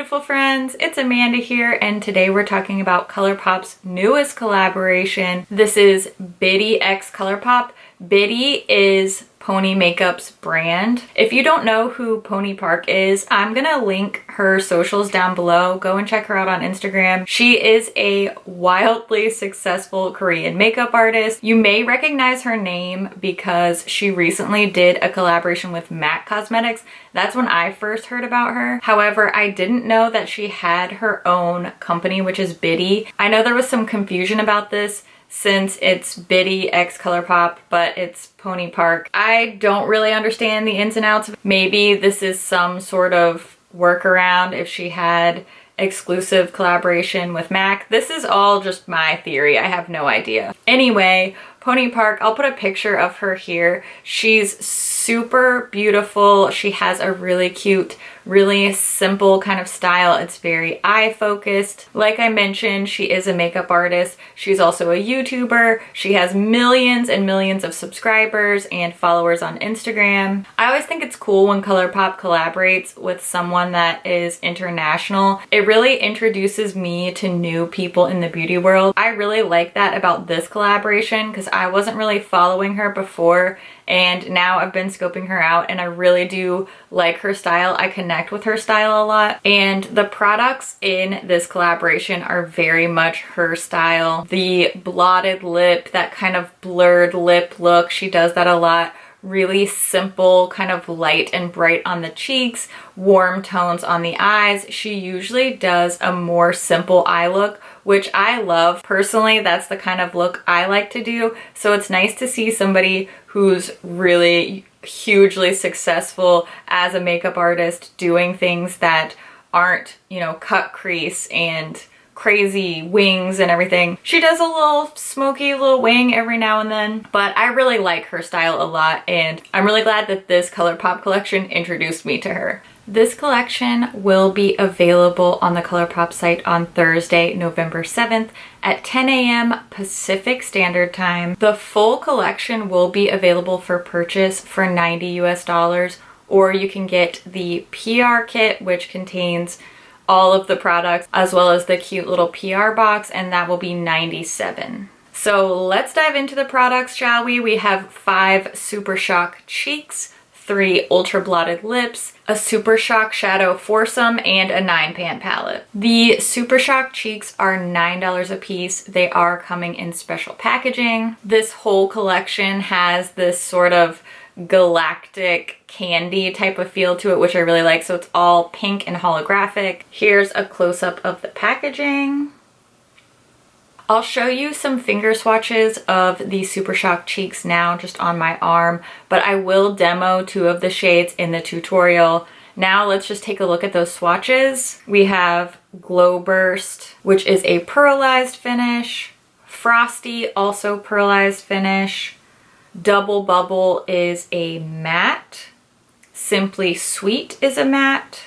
beautiful friends, it's Amanda here, and today we're talking about ColourPop's newest collaboration. This is BITTI x ColourPop. BITTI is Pony Makeup's brand. If you don't know who Pony Park is, I'm gonna link her socials down below. Go and check her out on Instagram. She is a wildly successful Korean makeup artist. You may recognize her name because she recently did a collaboration with MAC Cosmetics. That's when I first heard about her. However, I didn't know that she had her own company, which is BITTI. I know there was some confusion about this since it's BITTI x ColourPop, but it's Pony Park. I don't really understand the ins and outs. Maybe this is some sort of workaround if she had exclusive collaboration with MAC. This is all just my theory. I have no idea. Anyway, Pony Park, I'll put a picture of her here. She's super beautiful. She has a really cute, really simple kind of style. It's very eye focused. Like I mentioned, she is a makeup artist. She's also a YouTuber. She has millions and millions of subscribers and followers on Instagram. I always think it's cool when ColourPop collaborates with someone that is international. It really introduces me to new people in the beauty world. I really like that about this collaboration because I wasn't really following her before, and now I've been scoping her out and I really do like her style. I connect with her style a lot, and the products in this collaboration are very much her style. The blotted lip, that kind of blurred lip look, she does that a lot. Really simple, kind of light and bright on the cheeks, warm tones on the eyes. She usually does a more simple eye look, which I love. Personally, that's the kind of look I like to do. So it's nice to see somebody who's really hugely successful as a makeup artist doing things that aren't, you know, cut crease and crazy wings and everything. She does a little smoky little wing every now and then, but I really like her style a lot, and I'm really glad that this ColourPop collection introduced me to her. This collection will be available on the ColourPop site on Thursday, November 7th at 10 a.m. Pacific Standard Time. The full collection will be available for purchase for $90 US, or you can get the PR kit, which contains all of the products as well as the cute little PR box, and that will be $97. So let's dive into the products, shall we? We have 5 Super Shock cheeks, 3 Ultra Blotted lips, a Super Shock shadow foursome, and a 9-pan palette. The Super Shock cheeks are $9 a piece. They are coming in special packaging. This whole collection has this sort of galactic candy type of feel to it, which I really like. So it's all pink and holographic. Here's a close-up of the packaging. I'll show you some finger swatches of the Super Shock cheeks now just on my arm, but I will demo 2 of the shades in the tutorial. Now let's just take a look at those swatches. We have Glow Burst, which is a pearlized finish. Frosty, also pearlized finish. Double Bubble is a matte. Simply Sweet is a matte.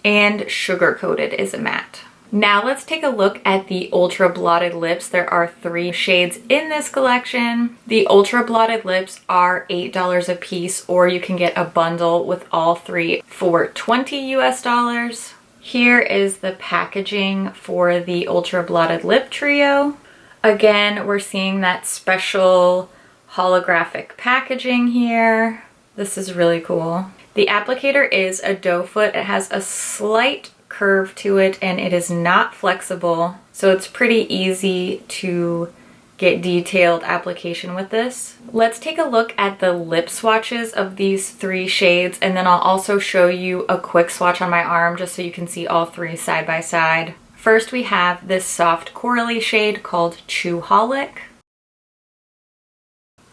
And Sugar Coated is a matte. Now let's take a look at the Ultra Blotted lips. There are 3 shades in this collection. The Ultra Blotted lips are $8 a piece, or you can get a bundle with all 3 for $20 US. Here is the packaging for the Ultra Blotted lip trio. Again, we're seeing that special holographic packaging here. This is really cool. The applicator is a doe foot. It has a slight curve to it and it is not flexible, so it's pretty easy to get detailed application with this. Let's take a look at the lip swatches of these 3 shades, and then I'll also show you a quick swatch on my arm just so you can see all 3 side by side. First, we have this soft corally shade called Chewholic.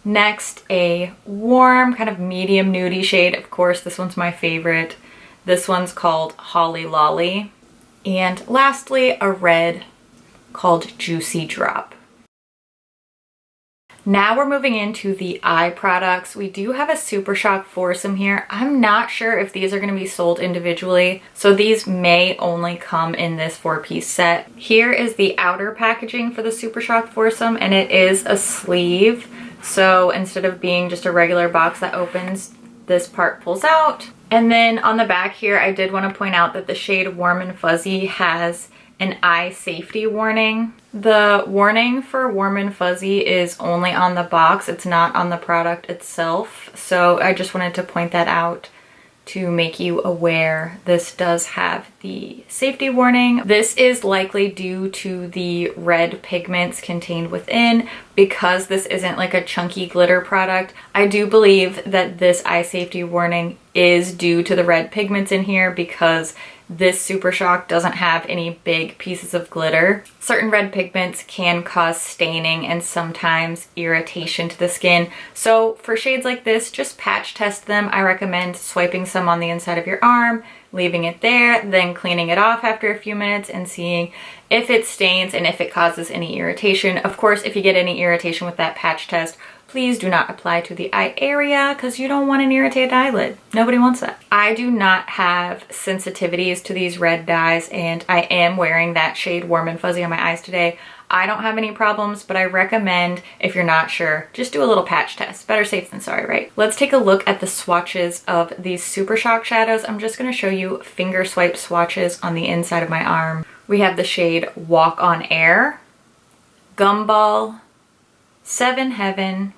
Next, a warm kind of medium nudie shade. Of course, this one's my favorite. This one's called Holly Lolly. And lastly, a red called Juicy Drop. Now we're moving into the eye products. We do have a Super Shock foursome here. I'm not sure if these are going to be sold individually, so these may only come in this 4-piece set. Here is the outer packaging for the Super Shock foursome, and it is a sleeve. So instead of being just a regular box that opens, this part pulls out. And then on the back here, I did want to point out that the shade Warm and Fuzzy has an eye safety warning. The warning for Warm and Fuzzy is only on the box. It's not on the product itself. So I just wanted to point that out to make you aware. This does have the safety warning. This is likely due to the red pigments contained within. Because this isn't like a chunky glitter product, I do believe that this eye safety warning is due to the red pigments in here, because this Super Shock doesn't have any big pieces of glitter. Certain red pigments can cause staining and sometimes irritation to the skin. So for shades like this, just patch test them. I recommend swiping some on the inside of your arm, leaving it there, then cleaning it off after a few minutes and seeing if it stains and if it causes any irritation. Of course, if you get any irritation with that patch test, please do not apply to the eye area because you don't want an irritated eyelid. Nobody wants that. I do not have sensitivities to these red dyes, and I am wearing that shade Warm and Fuzzy on my eyes today. I don't have any problems, but I recommend, if you're not sure, just do a little patch test. Better safe than sorry, right? Let's take a look at the swatches of these Super Shock shadows. I'm just gonna show you finger swipe swatches on the inside of my arm. We have the shade Walk on Air, Gumball, Seven Heaven,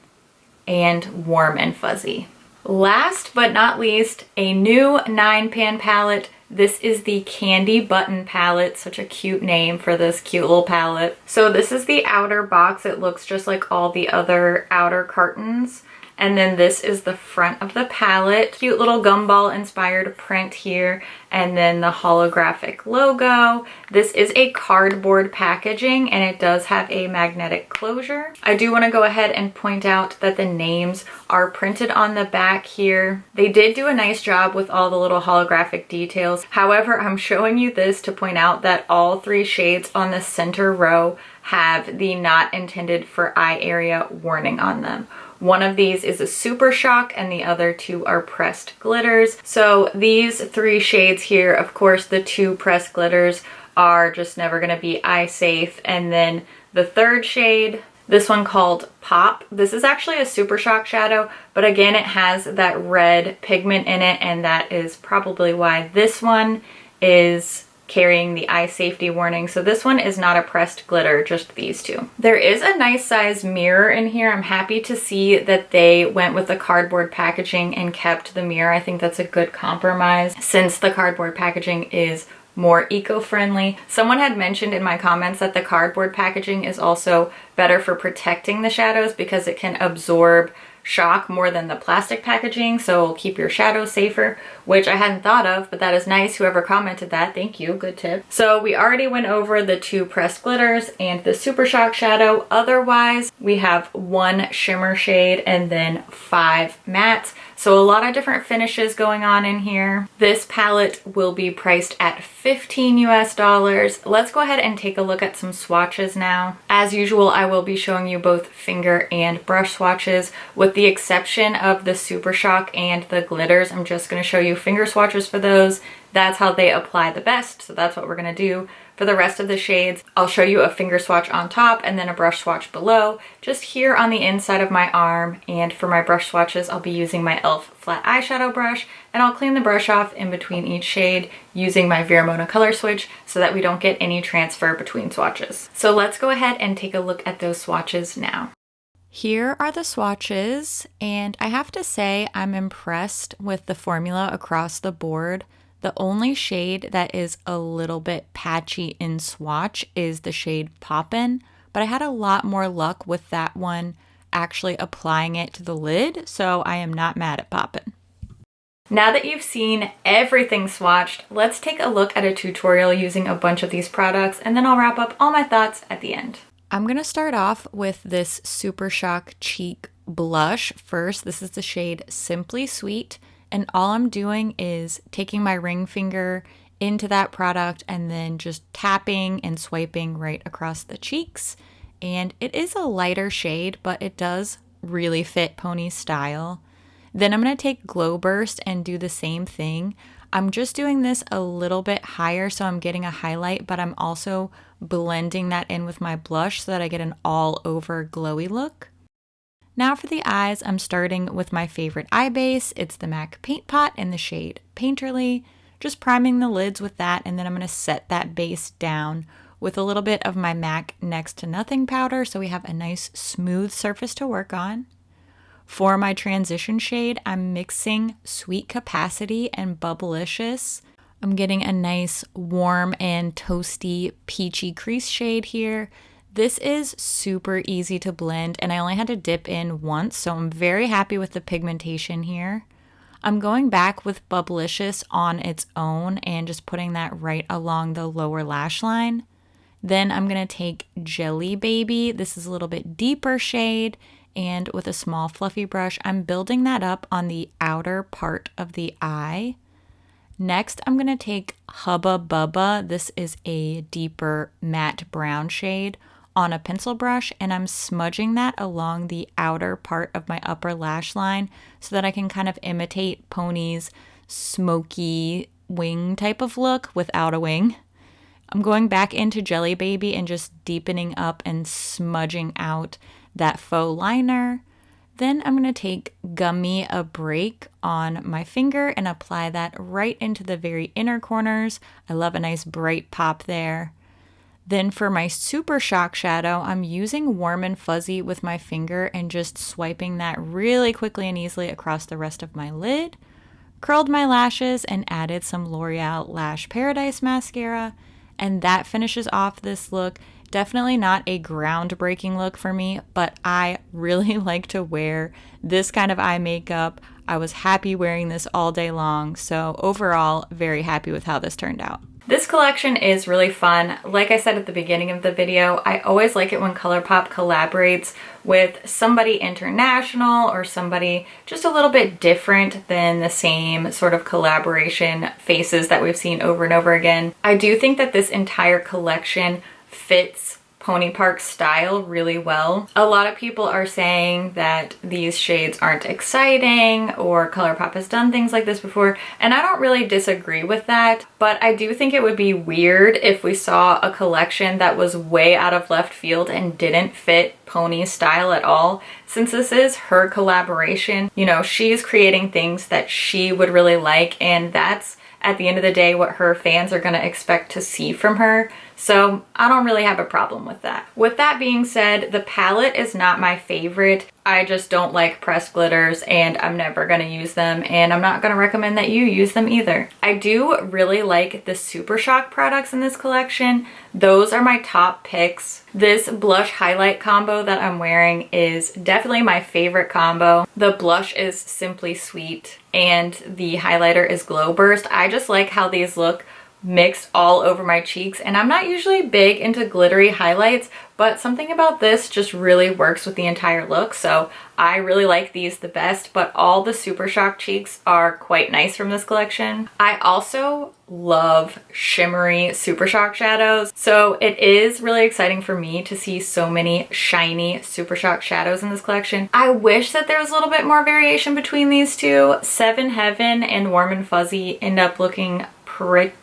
and Warm and Fuzzy. Last but not least, a new 9-pan palette. This is the Candy Button palette. Such a cute name for this cute little palette. So this is the outer box. It looks just like all the other outer cartons. And then this is the front of the palette. Cute little gumball inspired print here. And then the holographic logo. This is a cardboard packaging and it does have a magnetic closure. I do want to go ahead and point out that the names are printed on the back here. They did do a nice job with all the little holographic details. However, I'm showing you this to point out that all 3 shades on the center row have the not intended for eye area warning on them. One of these is a Super Shock and the other 2 are pressed glitters. So these 3 shades here, of course, the 2 pressed glitters are just never gonna be eye safe. And then the 3rd shade, this one called Pop. This is actually a Super Shock shadow, but again, it has that red pigment in it, and that is probably why this one is carrying the eye safety warning. So this one is not a pressed glitter, just these 2. There is a nice size mirror in here. I'm happy to see that they went with the cardboard packaging and kept the mirror. I think that's a good compromise since the cardboard packaging is more eco-friendly. Someone had mentioned in my comments that the cardboard packaging is also better for protecting the shadows because it can absorb shock more than the plastic packaging, so it'll keep your shadows safer, which I hadn't thought of, but that is nice. Whoever commented that, thank you, good tip. So we already went over the 2 pressed glitters and the Super Shock shadow. Otherwise, we have 1 shimmer shade and then 5 mattes. So a lot of different finishes going on in here. This palette will be priced at $15 US. Let's go ahead and take a look at some swatches now. As usual, I will be showing you both finger and brush swatches. With the exception of the Super Shock and the glitters, I'm just going to show you finger swatches for those. That's how they apply the best, so that's what we're going to do. For the rest of the shades, I'll show you a finger swatch on top and then a brush swatch below, just here on the inside of my arm. And for my brush swatches, I'll be using my e.l.f. flat eyeshadow brush, and I'll clean the brush off in between each shade using my Veramona color switch so that we don't get any transfer between swatches. So let's go ahead and take a look at those swatches now. Here are the swatches, and I have to say I'm impressed with the formula across the board. The only shade that is a little bit patchy in swatch is the shade Poppin', but I had a lot more luck with that one actually applying it to the lid, so I am not mad at Poppin'. Now that you've seen everything swatched, let's take a look at a tutorial using a bunch of these products, and then I'll wrap up all my thoughts at the end. I'm gonna start off with this Super Shock Cheek blush first. This is the shade Simply Sweet. And all I'm doing is taking my ring finger into that product and then just tapping and swiping right across the cheeks. And it is a lighter shade, but it does really fit Pony's style. Then I'm going to take Glow Burst and do the same thing. I'm just doing this a little bit higher so I'm getting a highlight, but I'm also blending that in with my blush so that I get an all over glowy look. Now for the eyes, I'm starting with my favorite eye base. It's the MAC Paint Pot in the shade Painterly. Just priming the lids with that, and then I'm going to set that base down with a little bit of my MAC Next to Nothing powder so we have a nice smooth surface to work on. For my transition shade, I'm mixing Sweet Capacity and Bubblicious. I'm getting a nice warm and toasty peachy crease shade here. This is super easy to blend, and I only had to dip in once, so I'm very happy with the pigmentation here. I'm going back with Bubblicious on its own and just putting that right along the lower lash line. Then I'm going to take Jelly Baby. This is a little bit deeper shade, and with a small fluffy brush, I'm building that up on the outer part of the eye. Next, I'm going to take Hubba Bubba. This is a deeper matte brown shade on a pencil brush, and I'm smudging that along the outer part of my upper lash line so that I can kind of imitate Pony's smoky wing type of look without a wing. I'm going back into Jelly Baby and just deepening up and smudging out that faux liner. Then I'm going to take Gummy a Break on my finger and apply that right into the very inner corners. I love a nice bright pop there. Then for my Super Shock shadow, I'm using Warm and Fuzzy with my finger and just swiping that really quickly and easily across the rest of my lid. Curled my lashes and added some L'Oreal Lash Paradise mascara. And that finishes off this look. Definitely not a groundbreaking look for me, but I really like to wear this kind of eye makeup. I was happy wearing this all day long, so overall, very happy with how this turned out. This collection is really fun. Like I said at the beginning of the video, I always like it when ColourPop collaborates with somebody international or somebody just a little bit different than the same sort of collaboration faces that we've seen over and over again. I do think that this entire collection fits Pony Park's style really well. A lot of people are saying that these shades aren't exciting or ColourPop has done things like this before, and I don't really disagree with that, but I do think it would be weird if we saw a collection that was way out of left field and didn't fit Pony's style at all. Since this is her collaboration, you know, she's creating things that she would really like, and that's at the end of the day what her fans are going to expect to see from her. So I don't really have a problem with that. With that being said, the palette is not my favorite. I just don't like pressed glitters and I'm never going to use them, and I'm not going to recommend that you use them either. I do really like the Super Shock products in this collection. Those are my top picks. This blush highlight combo that I'm wearing is definitely my favorite combo. The blush is Simply Sweet and the highlighter is Glow Burst. I just like how these look mixed all over my cheeks, and I'm not usually big into glittery highlights, but something about this just really works with the entire look, so I really like these the best. But all the Super Shock cheeks are quite nice from this collection. I also love shimmery Super Shock shadows, so it is really exciting for me to see so many shiny Super Shock shadows in this collection. I wish that there was a little bit more variation between these two. Seven Heaven and Warm and Fuzzy end up looking pretty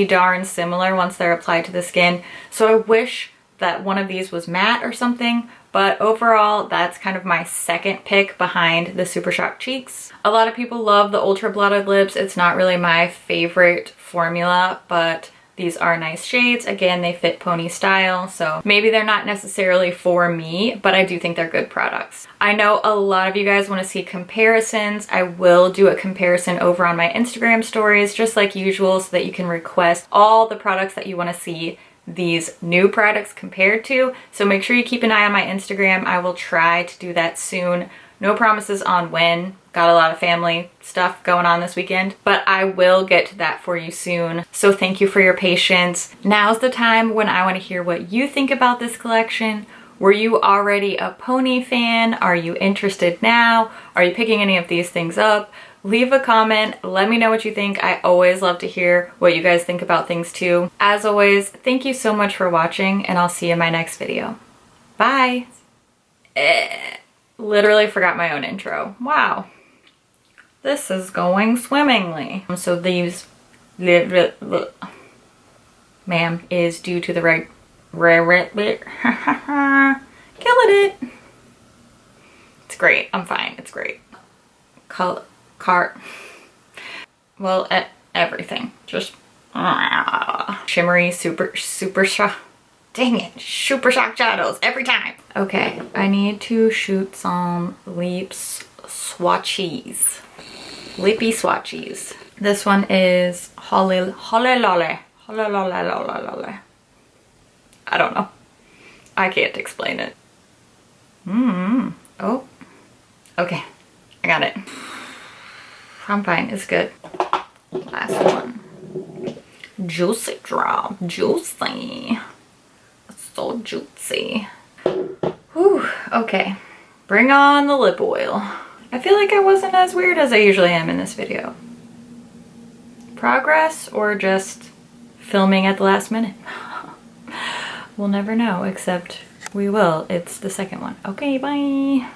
darn similar once they're applied to the skin, so I wish that one of these was matte or something, but overall that's kind of my second pick behind the Super Shock cheeks. A lot of people love the Ultra Blotted lips. It's not really my favorite formula, but these are nice shades. Again, they fit Pony style, so maybe they're not necessarily for me, but I do think they're good products. I know a lot of you guys want to see comparisons. I will do a comparison over on my Instagram stories, just like usual, so that you can request all the products that you want to see these new products compared to. So make sure you keep an eye on my Instagram. I will try to do that soon. No promises on when. Got a lot of family stuff going on this weekend, but I will get to that for you soon. So thank you for your patience. Now's the time when I want to hear what you think about this collection. Were you already a Pony fan? Are you interested now? Are you picking any of these things up? Leave a comment. Let me know what you think. I always love to hear what you guys think about things too. As always, thank you so much for watching, and I'll see you in my next video. Bye. Literally forgot my own intro. Wow. This is going swimmingly. So these, ma'am, is due to the right, killing it. It's great. I'm fine. It's great. Well, everything. Just shimmery, super shock. Dang it. Super shock shadows every time. Okay. I need to shoot some Leaps swatches. Lippy swatches. This one is Holly Lolly. I don't know. I can't explain it. Oh. Okay. I got it. I'm fine. It's good. Last one. Juicy drop. Juicy. It's so juicy. Whew. Okay. Bring on the lip oil. I feel like I wasn't as weird as I usually am in this video. Progress or just filming at the last minute? We'll never know, except we will. It's the second one. Okay, bye.